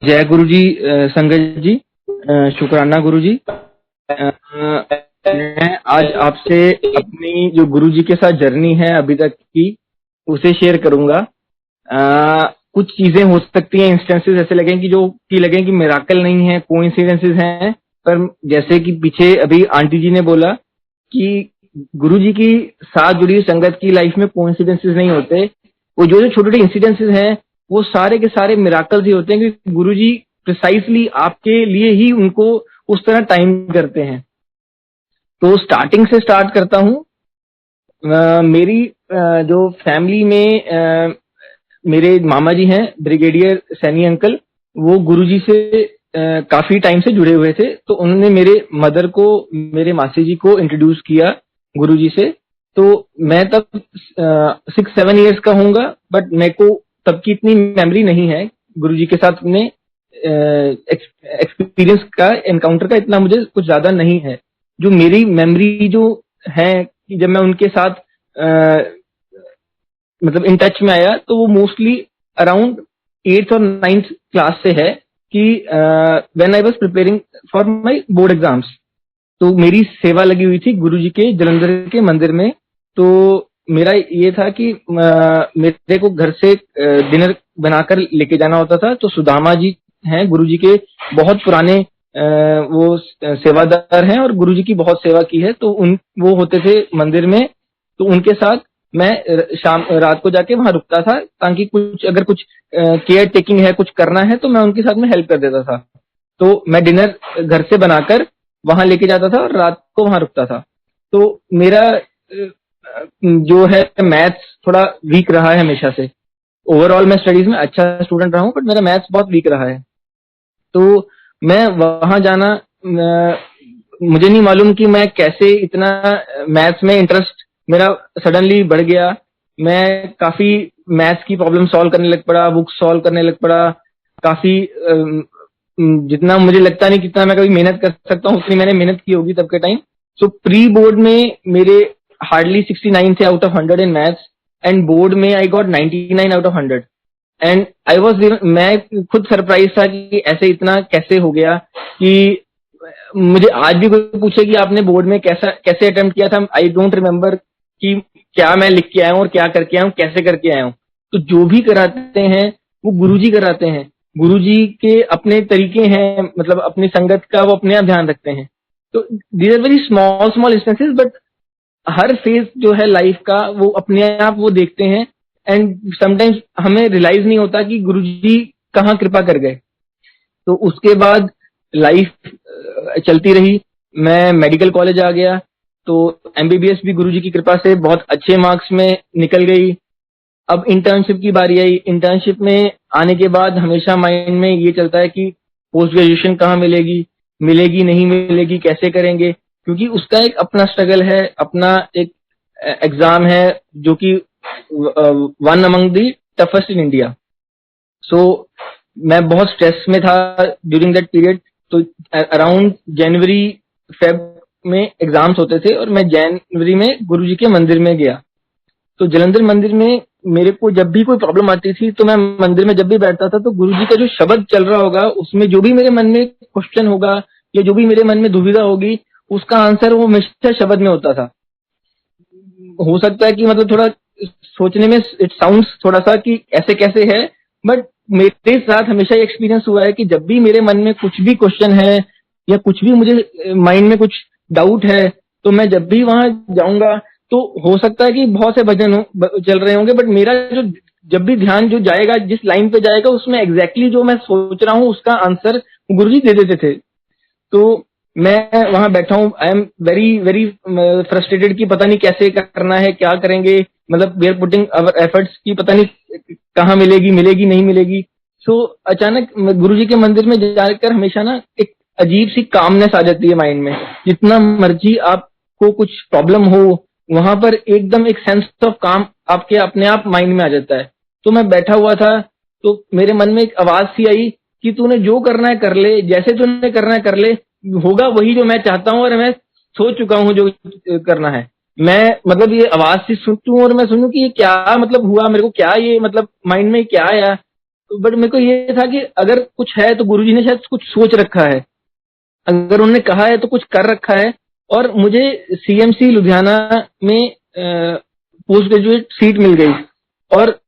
जय गुरु जी। संगत जी, शुक्राना गुरु जी। मैं आज आपसे अपनी जो गुरु जी के साथ जर्नी है अभी तक की उसे शेयर करूंगा। कुछ चीजें हो सकती हैं, इंस्टेंसेस ऐसे लगें कि लगे कि मिराकल नहीं है, कोइंसिडेंसेस हैं, पर जैसे कि पीछे अभी आंटी जी ने बोला कि गुरु जी की साथ जुड़ी संगत की लाइफ में कोइंसिडेंसेस नहीं होते। वो जो जो छोटे छोटे इंसिडेंसेस हैं वो सारे के सारे मिराकल्स ही होते हैं, क्योंकि गुरु जी प्रिसाइसली आपके लिए ही उनको उस तरह टाइम करते हैं। तो स्टार्टिंग से स्टार्ट करता हूँ। मेरी जो फैमिली में मेरे मामा जी हैं, ब्रिगेडियर सैनी अंकल, वो गुरुजी से काफी टाइम से जुड़े हुए थे। तो उन्होंने मेरे मदर को, मेरे मासी जी को इंट्रोड्यूस किया गुरुजी से। तो मैं तब 6-7 ईयर्स का हूँगा, बट मेरे को तब की इतनी मेमोरी नहीं है गुरुजी के साथ अपने एक्सपीरियंस का, एनकाउंटर का इतना मुझे कुछ ज्यादा नहीं है। जो मेरी मेमोरी जो है कि जब मैं उनके साथ मतलब इन टच में आया, तो वो मोस्टली अराउंड 8th और 9th क्लास से है कि when I was preparing for my board exams. तो मेरी सेवा लगी हुई थी गुरुजी के जलंधर के मंदिर में। तो मेरा ये था कि मेरे को घर से डिनर बनाकर लेके जाना होता था। तो सुदामा जी हैं गुरुजी के बहुत पुराने, वो सेवादार हैं और गुरुजी की बहुत सेवा की है। तो वो होते थे मंदिर में। तो उनके साथ मैं शाम रात को जाके वहां रुकता था, ताकि अगर कुछ केयर टेकिंग है, कुछ करना है, तो मैं उनके साथ में हेल्प कर देता था। तो मैं डिनर घर से बनाकर वहां लेके जाता था और रात को वहां रुकता था। तो मेरा जो है मैथ्स थोड़ा वीक रहा है हमेशा से। ओवरऑल मैं स्टडीज में अच्छा स्टूडेंट रहा हूँ, बट मेरा मैथ्स बहुत वीक रहा है। तो मैं वहां जाना, मुझे नहीं मालूम कि मैं कैसे इतना मैथ्स में इंटरेस्ट मेरा सडनली बढ़ गया। मैं काफी मैथ्स की प्रॉब्लम सॉल्व करने लग पड़ा, बुक सॉल्व करने लग पड़ा। काफी जितना मुझे लगता नहीं कितना मैं कभी मेहनत कर सकता हूँ, उतनी मैंने मेहनत की होगी तब के टाइम। सो प्री बोर्ड में मेरे हार्डली 69 थे out of 100 in maths, and board में I got 99 out of 100। And मैं खुद सरप्राइज था कि ऐसे इतना कैसे हो गया। कि मुझे आज भी कोई पूछे कि आपने बोर्ड में कैसे अटेम्प्ट किया था, आई डोंट रिमेम्बर कि क्या मैं लिख के आया हूँ और क्या करके आया हूँ, कैसे करके आया हूँ। तो जो भी कराते हैं वो गुरुजी कराते हैं। गुरुजी के अपने तरीके हैं, मतलब अपनी संगत का वो अपने आप ध्यान रखते हैं। तो these are very small small instances, but हर फेज जो है लाइफ का वो अपने आप वो देखते हैं। एंड समटाइम्स हमें रियलाइज नहीं होता कि गुरुजी कहाँ कृपा कर गए। तो उसके बाद लाइफ चलती रही। मैं मेडिकल कॉलेज आ गया, तो एमबीबीएस भी गुरुजी की कृपा से बहुत अच्छे मार्क्स में निकल गई। अब इंटर्नशिप की बारी आई। इंटर्नशिप में आने के बाद हमेशा माइंड में ये चलता है कि पोस्ट ग्रेजुएशन कहाँ मिलेगी, मिलेगी नहीं मिलेगी, कैसे करेंगे, क्योंकि उसका एक अपना स्ट्रगल है, अपना एक एग्जाम है जो कि one among the toughest in India. So मैं बहुत स्ट्रेस में था ड्यूरिंग दैट पीरियड। तो अराउंड जनवरी फेब में एग्जाम्स होते थे और मैं जनवरी में गुरुजी के मंदिर में गया। तो जलंधर मंदिर में मेरे को जब भी कोई प्रॉब्लम आती थी, तो मैं मंदिर में जब भी बैठता था, तो गुरुजी का जो शब्द चल रहा होगा उसमें जो भी मेरे मन में क्वेश्चन होगा या जो भी मेरे मन में दुविधा होगी, उसका आंसर वो हमेशा शब्द में होता था। हो सकता है कि मतलब थोड़ा सोचने में इट साउंड्स थोड़ा सा कि ऐसे कैसे है, बट मेरे साथ हमेशा ये एक्सपीरियंस हुआ है कि जब भी मेरे मन में कुछ भी क्वेश्चन है या कुछ भी मुझे माइंड में कुछ डाउट है, तो मैं जब भी वहां जाऊंगा, तो हो सकता है कि बहुत से भजन चल रहे होंगे, बट मेरा जो जब भी ध्यान जो जाएगा, जिस लाइन पे जाएगा, उसमें एग्जैक्टली जो मैं सोच रहा हूँ उसका आंसर गुरुजी दे देते थे। तो मैं वहां बैठा हूँ, I am very very frustrated कि पता नहीं कैसे करना है, क्या करेंगे, मतलब we are putting our efforts की पता नहीं कहाँ मिलेगी, मिलेगी नहीं मिलेगी। सो अचानक गुरुजी के मंदिर में जाकर हमेशा ना एक अजीब सी कामनेस आ जाती है माइंड में। जितना मर्जी आपको कुछ प्रॉब्लम हो, वहां पर एकदम एक सेंस ऑफ काम आपके अपने आप माइंड में आ जाता है। तो मैं बैठा हुआ था, तो मेरे मन में एक आवाज सी आई कि तूने जो करना है कर ले, जैसे तूने करना है कर ले, होगा वही जो मैं चाहता हूँ और मैं सोच चुका हूँ जो करना है। मैं मतलब ये आवाज से सुनूं और मैं सुनूं कि ये क्या मतलब हुआ, मेरे को क्या ये मतलब माइंड में क्या आया। बट मेरे को ये था कि अगर कुछ है तो गुरुजी ने शायद कुछ सोच रखा है, अगर उन्होंने कहा है तो कुछ कर रखा है। और मुझे सीएमसी लुधियाना में पोस्ट ग्रेजुएट सीट मिल गई, और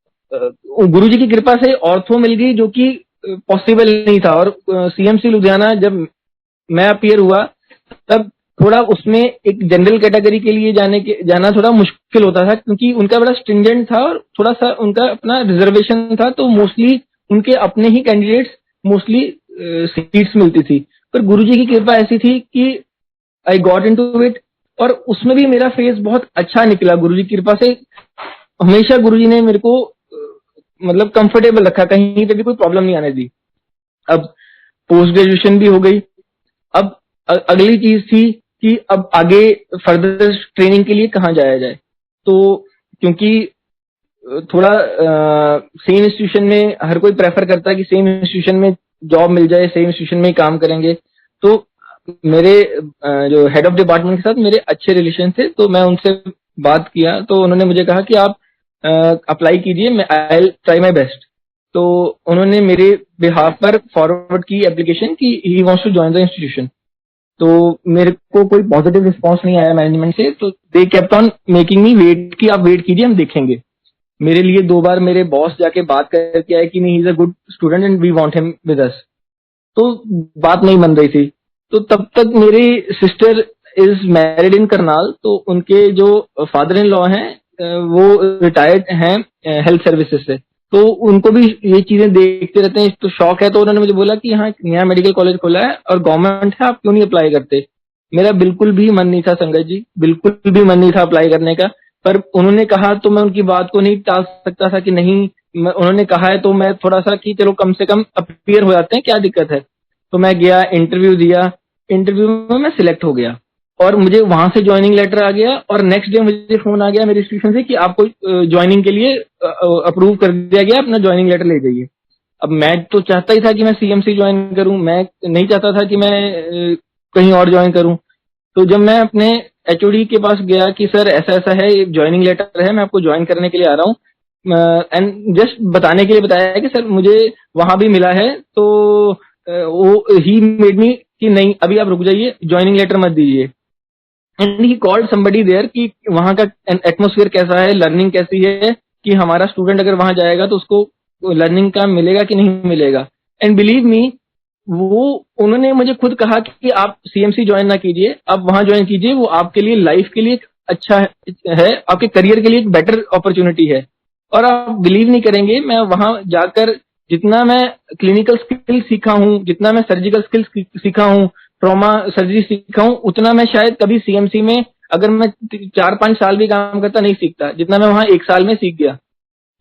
गुरुजी की कृपा से ऑर्थो मिल गई, जो कि पॉसिबल नहीं था। और सीएमसी लुधियाना जब मैं अपीयर हुआ तब थोड़ा उसमें एक जनरल कैटेगरी के लिए जाना थोड़ा मुश्किल होता था, क्योंकि उनका बड़ा स्ट्रिंजेंट था और थोड़ा सा उनका अपना रिजर्वेशन था, तो मोस्टली उनके अपने ही कैंडिडेट्स मोस्टली सीट्स मिलती थी। पर गुरुजी की कृपा ऐसी थी कि आई गॉट इनटू इट, और उसमें भी मेरा फेस बहुत अच्छा निकला गुरुजी की कृपा से। हमेशा गुरुजी ने मेरे को मतलब कंफर्टेबल रखा, कहीं पे भी कोई प्रॉब्लम नहीं आने दी। अब पोस्ट ग्रेजुएशन भी हो गई। अब अगली चीज थी कि अब आगे फर्दर ट्रेनिंग के लिए कहाँ जाया जाए। तो क्योंकि थोड़ा सेम इंस्टीट्यूशन में हर कोई प्रेफर करता है कि सेम इंस्टीट्यूशन में जॉब मिल जाए, सेम इंस्टीट्यूशन में ही काम करेंगे। तो मेरे जो हेड ऑफ डिपार्टमेंट के साथ मेरे अच्छे रिलेशन थे, तो मैं उनसे बात किया, तो उन्होंने मुझे कहा कि आप अप्लाई कीजिए, मैं I will try my best. तो उन्होंने मेरे बिहाफ पर फॉरवर्ड की एप्लीकेशन कि he wants to join the institution. तो मेरे को कोई पॉजिटिव रिस्पांस नहीं आया मैनेजमेंट से, तो they kept on making me wait कि आप वेट कीजिए, हम देखेंगे। मेरे लिए 2 बार मेरे बॉस जाके बात करके आए कि नहीं, he is a good student and we want him with us. तो बात नहीं बन रही थी। तो तब तक मेरी sister is married in Karnal, तो उनके जो फादर इन लॉ हैं वो रिटायर्ड हैं हेल्थ सर्विसेज से, तो उनको भी ये चीजें देखते रहते हैं, तो शौक है। तो उन्होंने मुझे बोला कि यहाँ नया मेडिकल कॉलेज खोला है और गवर्नमेंट है, आप क्यों नहीं अप्लाई करते। मेरा बिल्कुल भी मन नहीं था संगत जी, बिल्कुल भी मन नहीं था अप्लाई करने का। पर उन्होंने कहा तो मैं उनकी बात को नहीं टाल सकता था कि नहीं, उन्होंने कहा है तो मैं थोड़ा सा कि चलो कम से कम अपीयर हो जाते हैं, क्या दिक्कत है। तो मैं गया, इंटरव्यू दिया, इंटरव्यू में मैं सिलेक्ट हो गया और मुझे वहां से ज्वाइनिंग लेटर आ गया। और नेक्स्ट डे मुझे फोन आ गया मेरे इंस्टीट्यूशन से कि आपको ज्वाइनिंग के लिए अप्रूव कर दिया गया, अपना ज्वाइनिंग लेटर ले जाइए। अब मैं तो चाहता ही था कि मैं सीएमसी ज्वाइन करूं, मैं नहीं चाहता था कि मैं कहीं और ज्वाइन करूं। तो जब मैं अपने एचओडी के पास गया कि सर ऐसा ऐसा है, ज्वाइनिंग लेटर है, मैं आपको ज्वाइन करने के लिए आ रहा हूँ, एंड जस्ट बताने के लिए बताया कि सर मुझे वहां भी मिला है, तो वो ही मेड मी कि नहीं अभी आप रुक जाइए, ज्वाइनिंग लेटर मत दीजिए। And he called somebody there कि वहां का एटमोस्फियर कैसा है, लर्निंग कैसी है, कि हमारा स्टूडेंट अगर वहां जाएगा तो उसको लर्निंग का मिलेगा कि नहीं मिलेगा। एंड बिलीव मी, वो उन्होंने मुझे खुद कहा कि आप सीएमसी ज्वाइन ना कीजिए, आप वहां ज्वाइन कीजिए, वो आपके लिए लाइफ के लिए अच्छा है, आपके करियर के लिए एक बेटर अपॉर्चुनिटी है। और आप बिलीव नहीं करेंगे, मैं वहां जाकर जितना मैं क्लिनिकल स्किल सीखा हूँ, जितना मैं सर्जिकल स्किल्स सीखा हूँ, ट्रॉमा सर्जरी सीखा हूँ, उतना मैं शायद कभी सीएमसी में अगर मैं 4-5 साल भी काम करता नहीं सीखता, जितना मैं वहां 1 साल में सीख गया।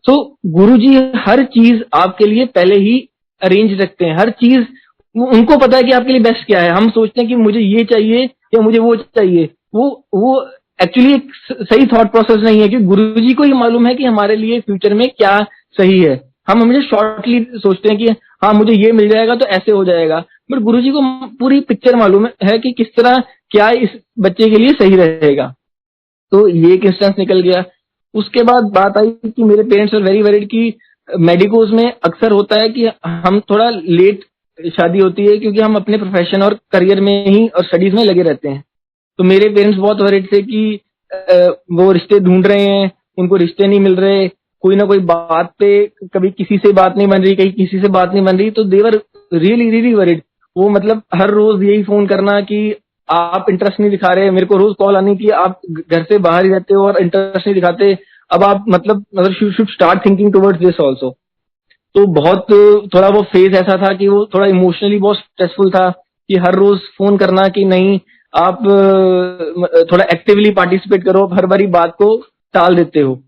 तो गुरुजी हर चीज आपके लिए पहले ही अरेंज रखते हैं, हर चीज उनको पता है कि आपके लिए बेस्ट क्या है। हम सोचते हैं कि मुझे ये चाहिए या मुझे वो चाहिए, वो एक्चुअली एक सही थॉट प्रोसेस नहीं है, कि गुरुजी को ही मालूम है कि हमारे लिए फ्यूचर में क्या सही है। हम हमेशा शॉर्टली सोचते हैं कि हाँ मुझे ये मिल जाएगा तो ऐसे हो जाएगा, बट गुरुजी को पूरी पिक्चर मालूम है कि किस तरह क्या इस बच्चे के लिए सही रहेगा। तो ये एक इंस्टेंस निकल गया। उसके बाद बात आई कि मेरे पेरेंट्स आर वेरी वरीड कि मेडिकोज में अक्सर होता है कि हम थोड़ा लेट शादी होती है, क्योंकि हम अपने प्रोफेशन और करियर में ही और स्टडीज में लगे रहते हैं। तो मेरे पेरेंट्स बहुत वरीड थे कि वो रिश्ते ढूंढ रहे हैं, उनको रिश्ते नहीं मिल रहे, कोई ना कोई बात पे कभी किसी से बात नहीं बन रही, कहीं किसी से बात नहीं बन रही। तो देवर रियली रियली वरीड। वो मतलब हर रोज यही फोन करना कि आप इंटरेस्ट नहीं दिखा रहे, मेरे को रोज कॉल आनी कि आप घर से बाहर ही रहते हो और इंटरेस्ट नहीं दिखाते, अब आप मतलब you should start thinking towards this also. तो बहुत थोड़ा वो फेज ऐसा था कि वो थोड़ा इमोशनली बहुत स्ट्रेसफुल था, कि हर रोज फोन करना कि नहीं आप थोड़ा एक्टिवली पार्टिसिपेट करो, हर बारी बात को टाल देते हो।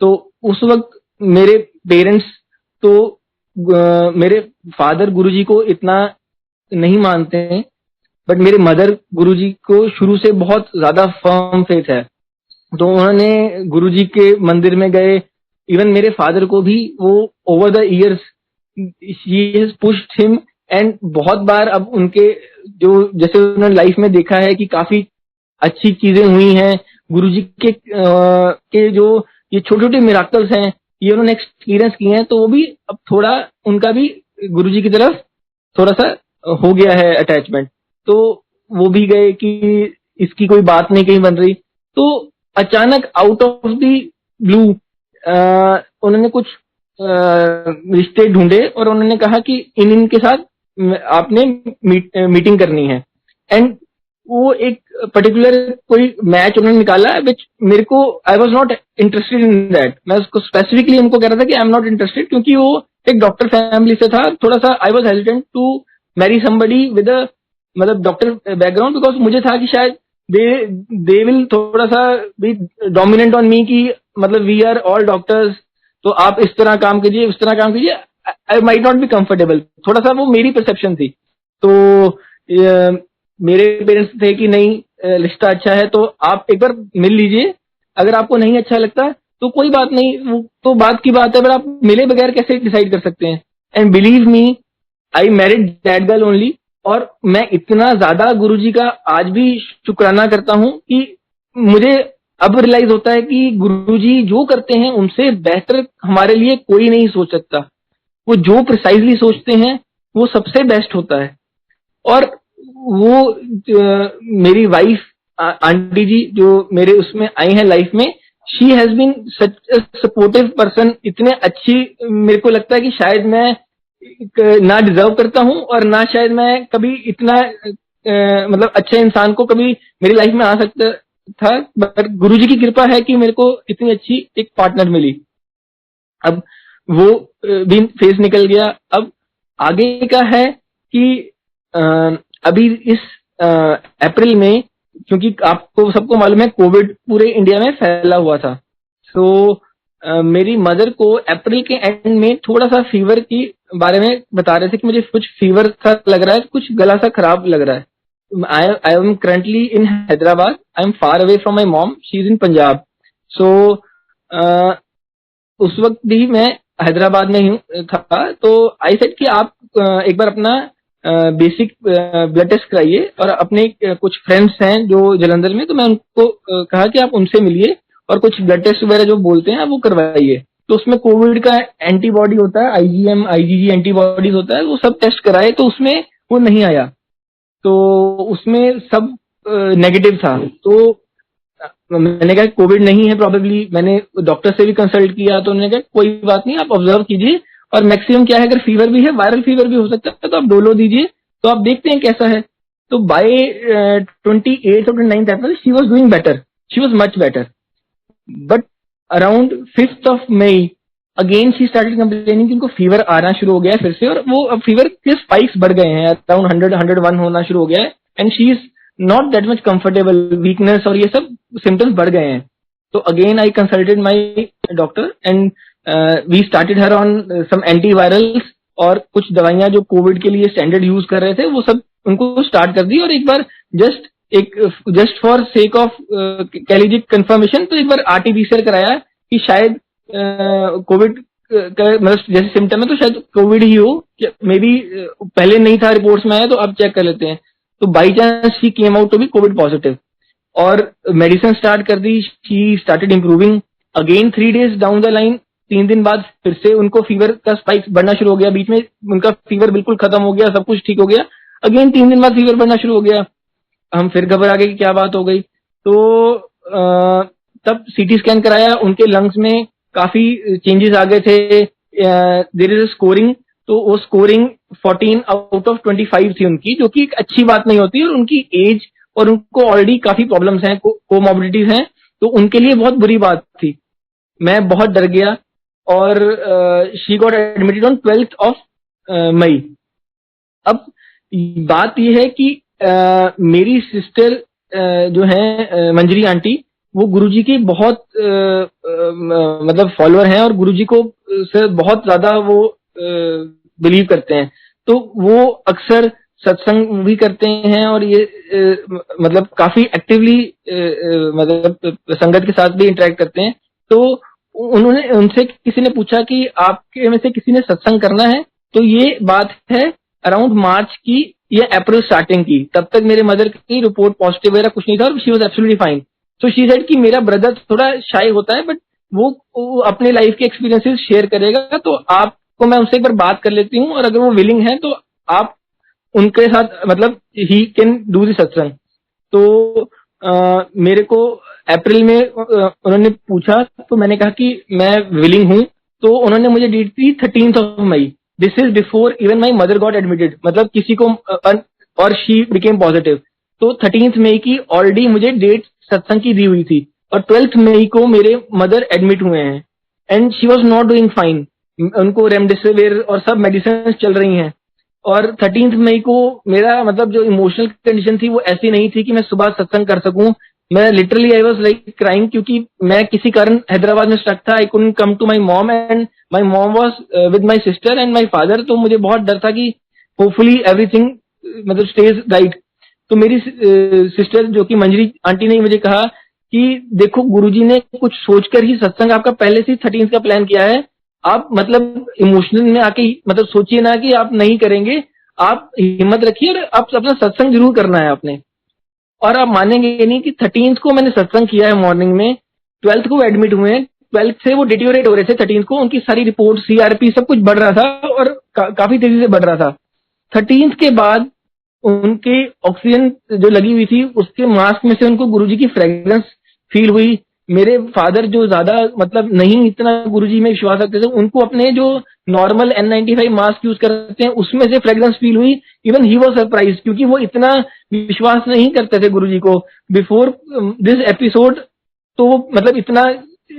तो उस वक्त मेरे पेरेंट्स तो मेरे फादर गुरुजी को इतना नहीं मानते हैं, बट मेरे मदर गुरुजी को शुरू से बहुत ज्यादा फर्म फेथ है। तो उन्होंने गुरुजी के मंदिर में गए, इवन मेरे फादर को भी वो over the years he has pushed him, and बहुत बार अब उनके जो जैसे उन्होंने लाइफ में देखा है कि काफी अच्छी चीजें हुई हैं गुरुजी के जो ये छोटे छोटे मिराकल्स हैं, ये उन्होंने एक्सपीरियंस किए हैं, तो वो भी अब थोड़ा उनका भी गुरुजी की तरफ थोड़ा सा हो गया है अटैचमेंट। तो वो भी गए कि इसकी कोई बात नहीं कहीं बन रही, तो अचानक आउट ऑफ द ब्लू उन्होंने कुछ रिश्ते ढूंढे और उन्होंने कहा कि इनके साथ आपने मीटिंग करनी है। एंड वो एक पर्टिकुलर कोई मैच उन्होंने निकाला विच मेरे को I was not interested in that. मैं उसको स्पेसिफिकली उनको कह रहा था कि आई एम नॉट इंटरेस्टेड, क्योंकि वो एक डॉक्टर फैमिली से था। थोड़ा सा I was hesitant to marry somebody with मतलब डॉक्टर बैकग्राउंड, बिकॉज मुझे था कि शायद दे विल थोड़ा सा बी डोमिनेंट ऑन मी कि मतलब वी आर ऑल डॉक्टर्स, तो आप इस तरह काम कीजिए उस तरह काम कीजिए, I might not be comfortable. थोड़ा सा वो मेरी परसेप्शन थी। तो मेरे पेरेंट्स थे कि नहीं रिश्ता अच्छा है तो आप एक बार मिल लीजिए, अगर आपको नहीं अच्छा लगता तो कोई बात नहीं, वो तो बात की बात है, पर आप मिले बगैर कैसे डिसाइड कर सकते हैं। And believe me, I married that girl only. और मैं इतना ज्यादा गुरुजी का आज भी शुक्राना करता हूं कि मुझे अब रियलाइज होता है कि गुरुजी जो करते हैं उनसे बेहतर हमारे लिए कोई नहीं सोच सकता। वो जो प्रिसाइजली सोचते हैं वो सबसे बेस्ट होता है। और वो मेरी वाइफ आंटी जी जो मेरे उसमें आई हैं लाइफ में, she has been such supportive person, इतने अच्छी मेरे को लगता है कि शायद मैं ना डिजर्व करता हूं और ना शायद मैं कभी इतना मतलब अच्छे इंसान को कभी मेरी लाइफ में आ सकता था, पर गुरुजी की कृपा है कि मेरे को इतनी अच्छी एक पार्टनर मिली। अब वो भी फेज निकल गया। अब आगे का है कि अभी इस अप्रैल में, क्योंकि आपको सबको मालूम है कोविड पूरे इंडिया में फैला हुआ था, तो मेरी मदर को अप्रैल के एंड में थोड़ा सा फीवर की बारे में बता रहे थे कि मुझे कुछ फीवर सा लग रहा है, कुछ गला सा खराब लग रहा है। I am currently in Hyderabad, I am far away from my mom, she is in Punjab. So उस वक्त भी मैं हैदराबाद में ही था। तो आई सेड कि आप एक बार अपना बेसिक ब्लड टेस्ट कराइए, और अपने कुछ फ्रेंड्स हैं जो जलंधर में, तो मैं उनको कहा कि आप उनसे मिलिए और कुछ ब्लड टेस्ट वगैरह जो बोलते हैं वो करवाइए। तो उसमें कोविड का एंटीबॉडी होता है, आईजीएम आईजीजी एंटीबॉडीज होता है, वो सब टेस्ट कराए तो उसमें वो नहीं आया, तो उसमें सब नेगेटिव था। तो मैंने कहा कोविड नहीं है प्रोबेबली, मैंने डॉक्टर से भी कंसल्ट किया तो उन्होंने कहा कोई बात नहीं, आप ऑब्जर्व कीजिए, और मैक्सिमम क्या है अगर फीवर भी है, वायरल फीवर भी हो सकता है, तो आप डोलो दीजिए, तो आप देखते हैं कैसा है। तो बाय 28 और 29 April she was doing better, she was much better. But around 5th of May again she started complaining कि उनको फीवर आना शुरू हो गया है फिर से, और वो अब फीवर के स्पाइक्स बढ़ गए हैं, अराउंड 100-101 होना शुरू हो गया है, and she is not that much comfortable, weakness और ये सब सिम्टम्स बढ़ गए हैं। तो again I consulted my doctor and we started her on some antivirals, और कुछ दवाइयां जो कोविड के लिए स्टैंडर्ड यूज कर रहे थे वो सब उनको स्टार्ट कर दी। और एक बार जस्ट फॉर सेक ऑफ कह लीजिए कंफर्मेशन, तो एक बार आरटीपीसीआर कराया कि शायद कोविड मतलब जैसे सिम्टम है तो शायद कोविड ही हो, मे बी पहले नहीं था रिपोर्ट्स में आया, तो अब चेक कर लेते हैं। तो by chance she came out to be covid positive, और मेडिसिन स्टार्ट कर दी, she started improving. Again 3 days down the line, 3 दिन बाद फिर से उनको फीवर का स्पाइक बढ़ना शुरू हो गया, बीच में उनका फीवर बिल्कुल खत्म हो गया, सब कुछ ठीक हो गया। अगेन 3 दिन बाद फीवर बढ़ना शुरू हो गया, हम फिर घबरा गए कि क्या बात हो गई। तो तब सीटी स्कैन कराया, उनके लंग्स में काफी चेंजेस आ गए थे। देयर इज अ स्कोरिंग, तो वो स्कोरिंग 14 out of 25 थी उनकी, जो कि एक अच्छी बात नहीं होती, और उनकी एज और उनको ऑलरेडी काफी प्रॉब्लम्स हैं, कोमॉर्बिडिटीज हैं, तो उनके लिए बहुत बुरी बात थी। मैं बहुत डर गया, और she got admitted on 12th of May। अब बात यह है कि मेरी सिस्टर जो है मंजरी आंटी, वो गुरुजी की बहुत मतलब फॉलोअर हैं, और गुरुजी को से बहुत ज्यादा वो बिलीव करते हैं। तो वो अक्सर सत्संग भी करते हैं, और ये मतलब काफी एक्टिवली मतलब संगत के साथ भी इंटरेक्ट करते हैं। तो उन्होंने उनसे किसी ने पूछा कि आपके में से किसी ने सत्संग करना है, तो ये बात है अराउंड मार्च की या अप्रैल स्टार्टिंग की। तब तक मेरे मदर की रिपोर्ट पॉजिटिव वगैरह कुछ नहीं था, और शी वाज एब्सोल्युटली फाइन। तो शी सेड कि मेरा ब्रदर थोड़ा शाय होता है, बट वो अपने लाइफ के एक्सपीरियंसेस शेयर करेगा। तो आपको मैं उससे एक बार बात कर लेती हूँ, और अगर वो विलिंग है तो आप उनके साथ मतलब ही कैन डू दिस सत्संग। तो मेरे को अप्रैल में उन्होंने पूछा, तो मैंने कहा कि मैं विलिंग हूँ। तो उन्होंने मुझे डेट दी 13 मई। This is before even my mother got admitted, मतलब किसी को और शी बिकेम पॉजिटिव। तो 13 मई की ऑलरेडी मुझे डेट सत्संग की दी हुई थी, और 12 मई को मेरे मदर एडमिट हुए हैं, and she was not doing fine. उनको रेमडेसिविर और सब मेडिसिन चल रही हैं। और 13 मई को मेरा मतलब जो इमोशनल कंडीशन थी वो ऐसी नहीं थी कि मैं सुबह सत्संग कर सकूं। मैं literally I was like crying, क्योंकि मैं किसी कारण हैदराबाद में स्टक था। I couldn't come to my mom, and my mom was with my sister and my father. तो मुझे बहुत डर था कि होपफुली एवरीथिंग मतलब स्टेज राइट। तो मेरी सिस्टर जो कि मंजरी आंटी ने मुझे कहा कि देखो, गुरुजी ने कुछ सोचकर ही सत्संग आपका पहले से 13 का प्लान किया है। आप मतलब इमोशनल में आके मतलब सोचिए ना कि आप नहीं करेंगे। आप हिम्मत रखिए और आप अपना सत्संग जरूर करना है आपने। और आप मानेंगे नहीं कि 13 को मैंने सत्संग किया है मॉर्निंग में, 12 को एडमिट हुए हैं। 12 से वो डिटीरियोरेट हो रहे थे, 13 को उनकी सारी रिपोर्ट सीआरपी सब कुछ बढ़ रहा था, और काफी तेजी से बढ़ रहा था। 13 के बाद उनके ऑक्सीजन जो लगी हुई थी उसके मास्क में से उनको गुरुजी की फ्रेग्रेंस फील हुई। मेरे फादर जो ज्यादा मतलब नहीं इतना गुरुजी में विश्वास रखते थे, उनको अपने जो नॉर्मल N95 मास्क यूज करते हैं उसमें से फ्रेग्रेंस फील हुई। इवन ही वाज सरप्राइज, क्योंकि वो इतना विश्वास नहीं करते थे गुरुजी को बिफोर दिस एपिसोड। तो वो मतलब इतना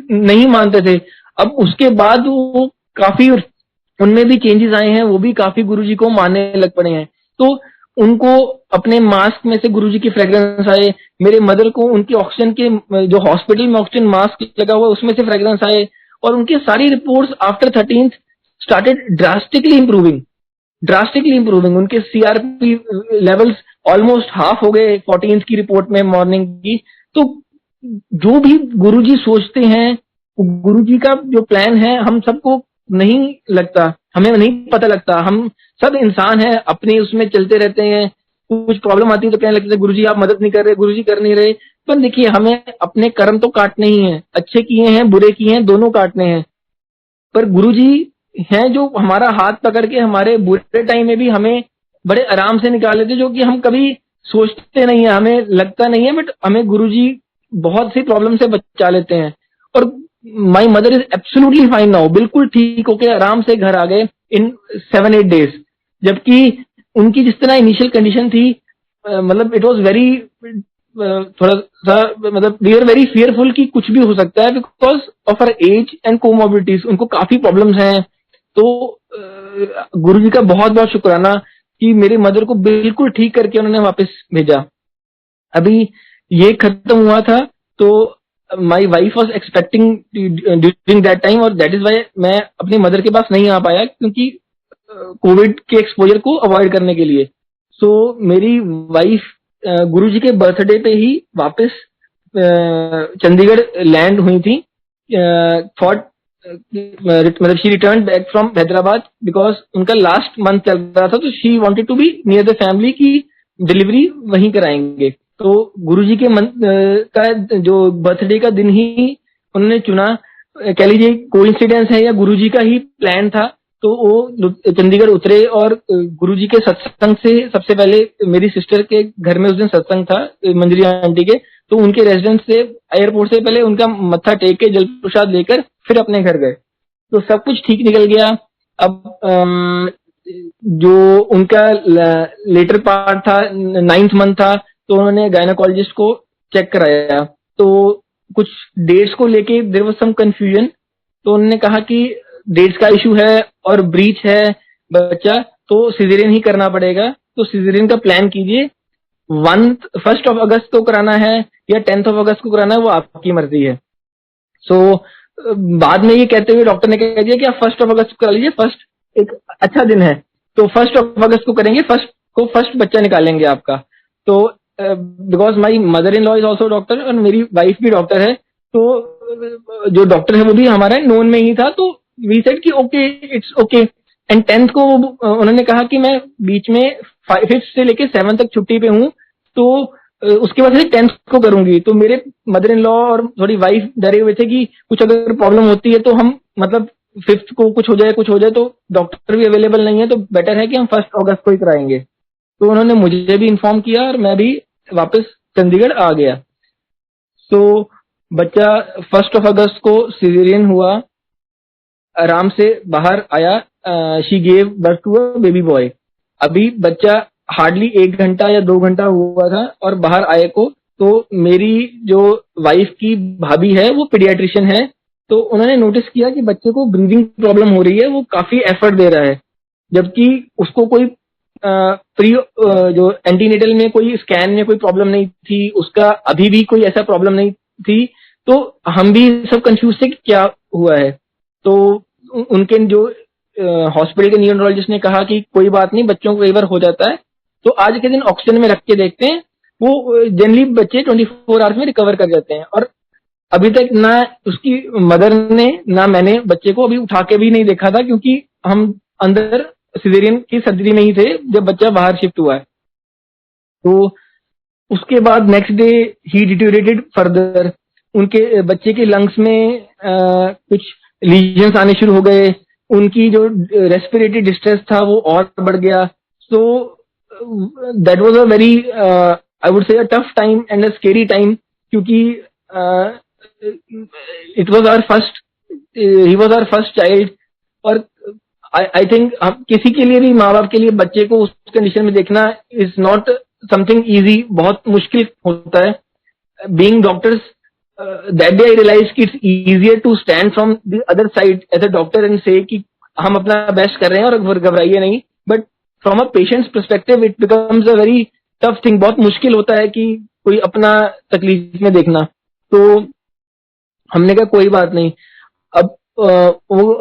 नहीं मानते थे। अब उसके बाद वो काफी उनमें भी चेंजेस आए हैं, वो भी काफी गुरुजी को मानने लग पड़े हैं। तो उनको अपने मास्क में से गुरुजी की फ्रेग्रेंस आए। मेरे मदर को उनकी ऑक्सीजन के जो हॉस्पिटल में ऑक्सीजन मास्क लगा हुआ उसमें से फ्रेग्रेंस आए। और उनकी सारी reports after 13 started drastically improving. उनके सीआरपी लेवल्स ऑलमोस्ट हाफ हो गए 14 की रिपोर्ट में मॉर्निंग की। तो जो भी गुरुजी सोचते हैं, गुरुजी का जो प्लान है हम सबको नहीं लगता, हमें नहीं पता लगता। हम सब इंसान हैं, अपने उसमें चलते रहते हैं। कुछ प्रॉब्लम आती है तो कहने लगते हैं गुरुजी आप मदद नहीं कर रहे, गुरुजी कर नहीं रहे। पर देखिए, हमें अपने कर्म तो काटने ही हैं, अच्छे किए हैं बुरे किए हैं दोनों काटने हैं। पर गुरुजी हैं जो हमारा हाथ पकड़ के हमारे बुरे टाइम में भी हमें बड़े आराम से निकाल लेते, जो कि हम कभी सोचते नहीं है, हमें लगता नहीं है, बट हमें गुरुजी बहुत सी प्रॉब्लम से बचा लेते हैं। और my mother is absolutely fine now, बिल्कुल ठीक होके आराम से घर आ गए इन 7-8 डेज। जबकि उनकी जिस तरह इनिशियल कंडीशन थी, मतलब इट वॉज वेरी थोड़ा सा मतलब वी आर वेरी फियरफुल कि कुछ भी हो सकता है because of her age and comorbidities. उनको काफी प्रॉब्लम्स हैं। तो गुरु जी का बहुत बहुत शुक्राना कि मेरे मदर को बिल्कुल ठीक करके उन्होंने वापस भेजा। अभी ये खत्म हुआ था तो my wife was expecting during that time, और दैट इज वाई मैं अपनी मदर के पास नहीं आ पाया, क्योंकि कोविड के एक्सपोजर को अवॉइड करने के लिए। सो मेरी वाइफ गुरु जी के बर्थडे पे ही वापस चंडीगढ़ लैंड हुई थी फॉर मतलब she return back from Hyderabad because उनका लास्ट मंथ चल रहा था। तो she wanted to be near the family की डिलीवरी वहीं कराएंगे। तो गुरुजी के का जो बर्थडे का दिन ही उन्होंने चुना, कह लीजिए कोइंसिडेंस है या गुरुजी का ही प्लान था। तो वो चंडीगढ़ उतरे और गुरुजी के सत्संग से सबसे पहले मेरी सिस्टर के घर में उस दिन सत्संग था मंजरी आंटी के, तो उनके रेजिडेंस से एयरपोर्ट से पहले उनका मत्था टेक के जल प्रसाद लेकर फिर अपने घर गए। तो सब कुछ ठीक निकल गया। अब जो उनका लेटर पार्ट था 9th मंथ था, तो उन्होंने गायनोकोलॉजिस्ट को चेक कराया। तो कुछ डेट्स को लेके देयर वाज सम कंफ्यूजन। तो उन्होंने कहा कि डेट्स का इशू है और ब्रीच है बच्चा, तो सिजेरियन ही करना पड़ेगा। तो सिजेरियन का प्लान कीजिए। 1 अगस्त को कराना है या 10 अगस्त को कराना है, वो आपकी मर्जी है। सो बाद में ये कहते हुए डॉक्टर ने कह दिया कि आप 1 अगस्त को करा लीजिए, फर्स्ट एक अच्छा दिन है, तो 1 अगस्त को करेंगे, फर्स्ट बच्चा निकालेंगे आपका। तो because my mother in law is also doctor और मेरी वाइफ भी डॉक्टर है, तो जो डॉक्टर है वो भी हमारा नोन में ही था। तो वी सेड कि okay it's okay. And 10th को उन्होंने कहा कि मैं बीच में 5th से लेके 7th तक छुट्टी पे हूँ, तो उसके बाद से 10th को करूंगी। तो मेरे मदर इन लॉ और थोड़ी वाइफ डरे हुए थे कि कुछ अगर प्रॉब्लम होती है तो हम मतलब 5th को कुछ हो जाए तो डॉक्टर भी अवेलेबल नहीं है, तो बेटर है कि हम 1 अगस्त को ही कराएंगे। तो उन्होंने मुझे भी इन्फॉर्म किया और मैं भी वापस चंडीगढ़ आ गया। तो बच्चा 1 अगस्त को सिजेरियन हुआ, आराम से बाहर आया। She gave birth to a baby boy. अभी बच्चा हार्डली 1 घंटा या 2 घंटा हुआ था और बाहर आए को। तो मेरी जो वाइफ की भाभी है वो पीडियाट्रिशियन है, तो उन्होंने नोटिस किया कि बच्चे को ब्रीदिंग प्रॉब्लम हो रही है, वो काफी एफर्ट दे रहा है, जबकि उसको कोई प्री जो एंटीनेटल में कोई स्कैन में कोई प्रॉब्लम नहीं थी, उसका अभी भी कोई ऐसा प्रॉब्लम नहीं थी। तो हम भी सब कंफ्यूज थे कि क्या हुआ है। तो उनके जो हॉस्पिटल के न्यूरोलॉजिस्ट ने कहा कि कोई बात नहीं, बच्चों को कई बार हो जाता है, तो आज के दिन ऑक्सीजन में रख के देखते हैं। वो जनरली बच्चे 24 आवर्स में रिकवर कर जाते हैं। और अभी तक ना उसकी मदर ने ना मैंने बच्चे को अभी उठा के भी नहीं देखा था, क्योंकि हम अंदर सिजेरियन की सर्जरी में ही थे जब बच्चा बाहर शिफ्ट हुआ है। तो उसके बाद नेक्स्ट डे ही डिटोरेटेड फर्दर। उनके बच्चे के लंग्स में कुछ लीजन्स आने शुरू हो गए, उनकी जो रेस्पिरेटरी डिस्ट्रेस था वो और बढ़ गया। So that was a very I would say a tough time and a scary time, क्योंकि it was our first he was our first child. और आई थिंक किसी के लिए भी, माँ बाप के लिए बच्चे को उस कंडीशन में देखना इज नॉट समथिंग इजी, बहुत मुश्किल होता है। being doctors, that day I realized कि it's easier to stand from the other side as a doctor and say कि हम अपना बेस्ट कर रहे हैं और घबराइए नहीं, but from a patients perspective it becomes a very tough thing. बहुत मुश्किल होता है कि कोई अपना तकलीफ में देखना। तो हमने कहा कोई बात नहीं। अब वो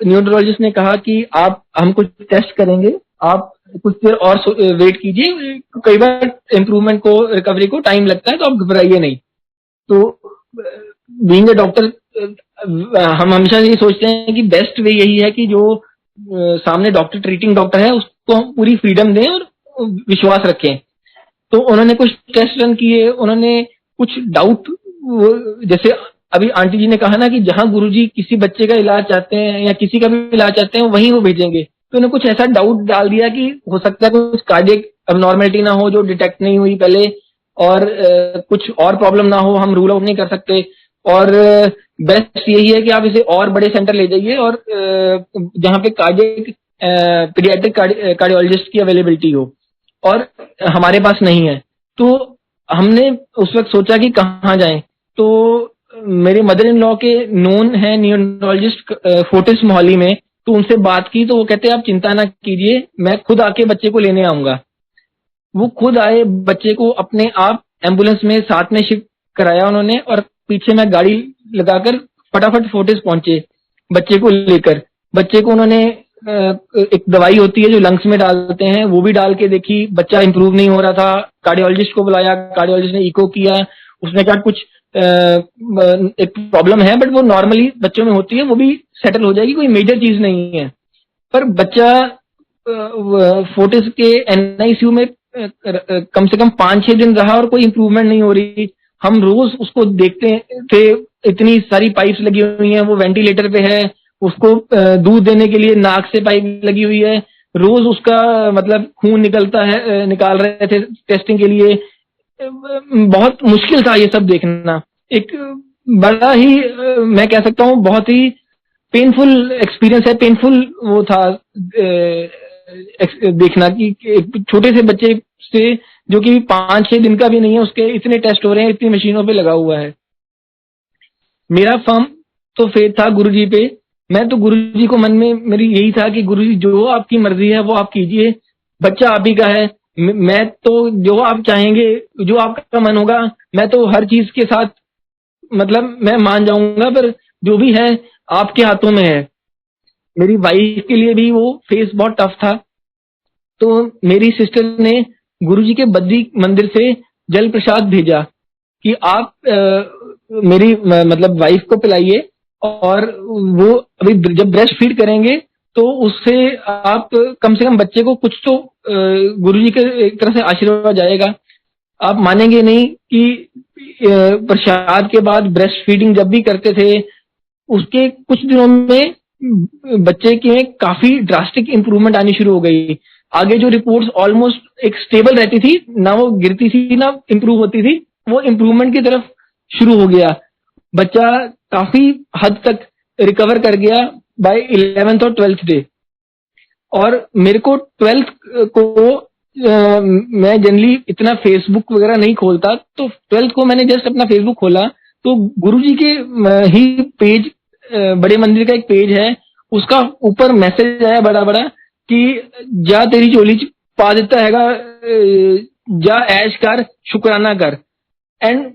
न्यूरोलॉजिस्ट ने कहा कि आप हम कुछ टेस्ट करेंगे, आप कुछ देर और वेट कीजिए, कई बार इम्प्रूवमेंट को, रिकवरी को टाइम लगता है, तो आप घबराइए नहीं। तो बीइंग अ डॉक्टर हम हमेशा ये सोचते हैं कि बेस्ट वे यही है कि जो सामने डॉक्टर, ट्रीटिंग डॉक्टर है, उसको हम पूरी फ्रीडम दें और विश्वास रखें। तो उन्होंने कुछ टेस्ट रन किए, उन्होंने कुछ डाउट, जैसे अभी आंटी जी ने कहा ना कि जहां गुरुजी किसी बच्चे का इलाज चाहते हैं या किसी का भी इलाज चाहते हैं वहीं वो भेजेंगे। तो उन्होंने कुछ ऐसा डाउट डाल दिया कि हो सकता है कुछ कार्डियक अबनॉर्मेलिटी ना हो जो डिटेक्ट नहीं हुई पहले, और कुछ और प्रॉब्लम ना हो, हम रूल आउट नहीं कर सकते। और बेस्ट यही है कि आप इसे और बड़े सेंटर ले जाइए और जहाँ पे कार्डियक पीडियाट्रिक कार्डियोलॉजिस्ट की अवेलेबिलिटी हो, और हमारे पास नहीं है। तो हमने उस वक्त सोचा कि कहाँ जाएं। तो मेरे मदर इन लॉ के नोन है न्यूरोलॉजिस्ट फोर्टिस मोहाली में, तो उनसे बात की तो वो कहते आप चिंता ना कीजिए, मैं खुद आके बच्चे को लेने आऊंगा। वो खुद आए, बच्चे को अपने आप एम्बुलेंस में साथ में शिफ्ट कराया उन्होंने, और पीछे में गाड़ी लगाकर फटाफट फोर्टिस पहुंचे बच्चे को लेकर। बच्चे को उन्होंने एक दवाई होती है जो लंग्स में डालते हैं, वो भी डाल के देखी, बच्चा इंप्रूव नहीं हो रहा था। कार्डियोलॉजिस्ट को बुलाया, कार्डियोलॉजिस्ट ने इको किया, उसने कहा कुछ एक प्रॉब्लम है बट वो नॉर्मली बच्चों में होती है, वो भी सेटल हो जाएगी, कोई मेजर चीज नहीं है। पर बच्चा फोर्टिस के एनआईसीयू में कम से कम 5-6 दिन रहा और कोई इंप्रूवमेंट नहीं हो रही। हम रोज उसको देखते थे, इतनी सारी पाइप्स लगी हुई हैं, वो वेंटिलेटर पे है, उसको दूध देने के लिए नाक से पाइप लगी हुई है, रोज उसका मतलब खून निकलता है, निकाल रहे थे टेस्टिंग के लिए। बहुत मुश्किल था ये सब देखना। एक बड़ा ही मैं कह सकता हूँ बहुत ही पेनफुल एक्सपीरियंस है, पेनफुल वो था देखना कि एक छोटे से बच्चे से जो कि 5-6 दिन का भी नहीं है, उसके इतने टेस्ट हो रहे हैं, इतनी मशीनों पे लगा हुआ है। मेरा फर्म तो फेथ था गुरुजी पे। मैं तो गुरुजी को मन में मेरी यही था कि गुरुजी जो आपकी मर्जी है वो आप कीजिए, बच्चा आप ही का है। मैं तो जो आप चाहेंगे, जो आपका मन होगा, मैं तो हर चीज के साथ मतलब मैं मान जाऊंगा, पर जो भी है आपके हाथों में है। मेरी वाइफ के लिए भी वो फेस बहुत टफ था। तो मेरी सिस्टर ने गुरुजी के बद्री मंदिर से जल प्रसाद भेजा कि आप मेरी मतलब वाइफ को पिलाइए, और वो अभी जब ब्रेस्ट फीड करेंगे तो उससे आप कम से कम बच्चे को कुछ तो गुरुजी के एक तरह से आशीर्वाद जाएगा। आप मानेंगे नहीं कि प्रसाद के बाद ब्रेस्ट फीडिंग जब भी करते थे, उसके कुछ दिनों में बच्चे के काफी ड्रास्टिक इंप्रूवमेंट आनी शुरू हो गई। आगे जो रिपोर्ट्स ऑलमोस्ट एक स्टेबल रहती थी, ना वो गिरती थी ना इंप्रूव होती थी, वो इंप्रूवमेंट की तरफ शुरू हो गया। बच्चा काफी हद तक रिकवर कर गया बाय 11th और 12th डे। और मेरे को 12th को मैं जनरली इतना फेसबुक वगैरह नहीं खोलता, तो 12th को मैंने जस्ट अपना फेसबुक खोला तो गुरुजी के ही पेज, बड़े मंदिर का एक पेज है, उसका ऊपर मैसेज आया बड़ा बड़ा कि जा तेरी झोली च पा दिता हैगा, जा ऐश कर शुक्राना कर। एंड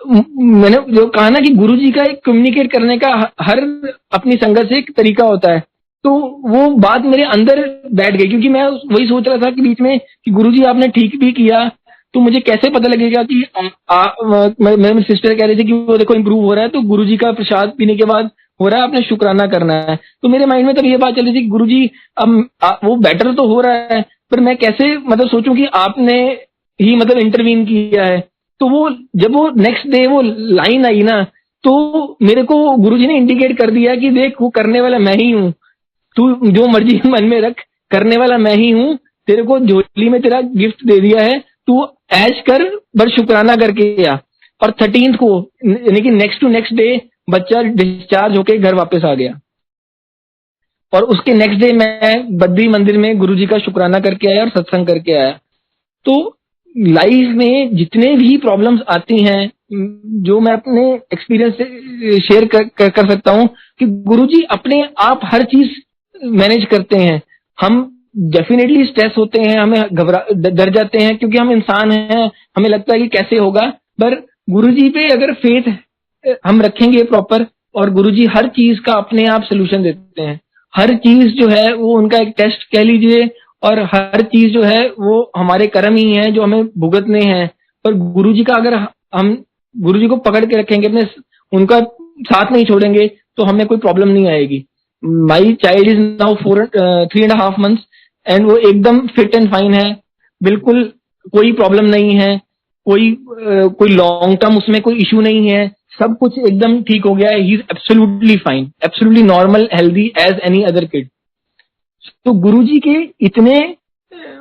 मैंने जो कहा ना कि गुरुजी का एक कम्युनिकेट करने का हर अपनी संगत से एक तरीका होता है, तो वो बात मेरे अंदर बैठ गई, क्योंकि मैं वही सोच रहा था कि बीच में कि गुरुजी आपने ठीक भी किया, तो मुझे कैसे पता लगेगा कि मेरी सिस्टर कह रही थी कि वो देखो इम्प्रूव हो रहा है, तो गुरुजी का प्रसाद पीने के बाद हो रहा है, आपने शुक्राना करना है। तो मेरे माइंड में तब ये बात चल रही थी कि गुरुजी अब वो बेटर तो हो रहा है, पर मैं कैसे मतलब सोचूं कि आपने ही मतलब इंटरवीन किया है। तो वो जब वो नेक्स्ट डे वो लाइन आई ना, तो मेरे को गुरुजी ने इंडिकेट कर दिया कि देख वो करने वाला मैं ही हूँ, तू जो मर्जी मन में रख, करने वाला मैं ही हूँ, तेरे को झोली में तेरा गिफ्ट दे दिया है, तू ऐश कर बस शुक्राना करके आ। और 13th को यानी कि नेक्स्ट टू नेक्स्ट डे बच्चा डिस्चार्ज होके घर वापस आ गया। और उसके नेक्स्ट डे मैं बद्री मंदिर में गुरुजी का शुक्राना करके आया और सत्संग करके आया। तो लाइफ में जितने भी प्रॉब्लम्स आती हैं, जो मैं अपने एक्सपीरियंस से शेयर कर सकता हूँ कि गुरुजी अपने आप हर चीज मैनेज करते हैं। हम डेफिनेटली स्ट्रेस होते हैं, हमें डर जाते हैं क्योंकि हम इंसान हैं, हमें लगता है कि कैसे होगा, पर गुरुजी पे अगर फेथ हम रखेंगे प्रॉपर, और गुरुजी हर चीज का अपने आप सोल्यूशन देते हैं। हर चीज जो है वो उनका एक टेस्ट कह लीजिए, और हर चीज जो है वो हमारे कर्म ही है जो हमें भुगतने हैं। पर गुरुजी का अगर हम गुरुजी को पकड़ के रखेंगे, अपने उनका साथ नहीं छोड़ेंगे, तो हमें कोई प्रॉब्लम नहीं आएगी। My child is now 3.5 months and वो एकदम फिट एंड फाइन है, बिल्कुल कोई प्रॉब्लम नहीं है, कोई लॉन्ग टर्म उसमें कोई इश्यू नहीं है, सब कुछ एकदम ठीक हो गया है। He is absolutely fine, absolutely normal, healthy as any other kid. तो गुरुजी के इतने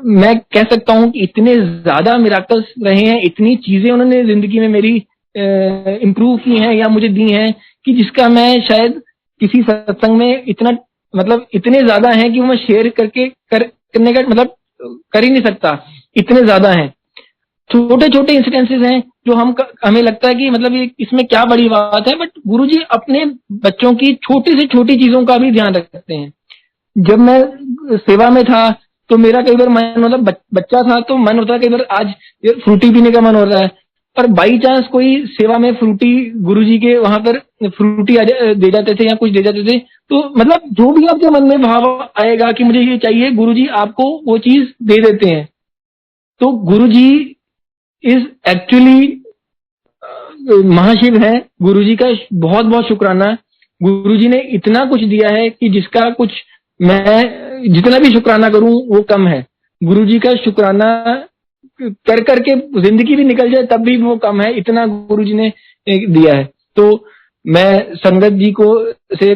मैं कह सकता हूं कि इतने ज्यादा मिराकल्स रहे हैं, इतनी चीजें उन्होंने जिंदगी में मेरी इम्प्रूव की हैं या मुझे दी हैं कि जिसका मैं शायद किसी सत्संग में इतना मतलब इतने ज्यादा हैं कि वो मैं शेयर करने का मतलब कर ही नहीं सकता, इतने ज्यादा हैं। छोटे छोटे इंसिडेंसेस हैं जो हमें लगता है कि मतलब ये इसमें क्या बड़ी बात है, बट गुरुजी अपने बच्चों की छोटी से छोटी चीजों का भी ध्यान रखते हैं। जब मैं सेवा में था तो मेरा कई बार मन होता, बच्चा था तो मन होता कई बार आज फ्रूटी पीने का मन हो रहा है, पर बाई चांस कोई सेवा में फ्रूटी गुरुजी के वहां पर फ्रूटी दे जाते थे या कुछ दे जाते थे, तो मतलब जो भी आपके मन में भाव आएगा कि मुझे ये चाहिए, गुरुजी आपको वो चीज दे देते हैं। तो गुरुजी इज एक्चुअली महाशिव है। गुरुजी का बहुत बहुत शुक्राना। गुरुजी ने इतना कुछ दिया है कि जिसका कुछ मैं जितना भी शुक्राना करूं वो कम है। गुरुजी का शुक्राना कर करके जिंदगी भी निकल जाए तब भी वो कम है, इतना गुरुजी ने दिया है। तो मैं संगत जी को से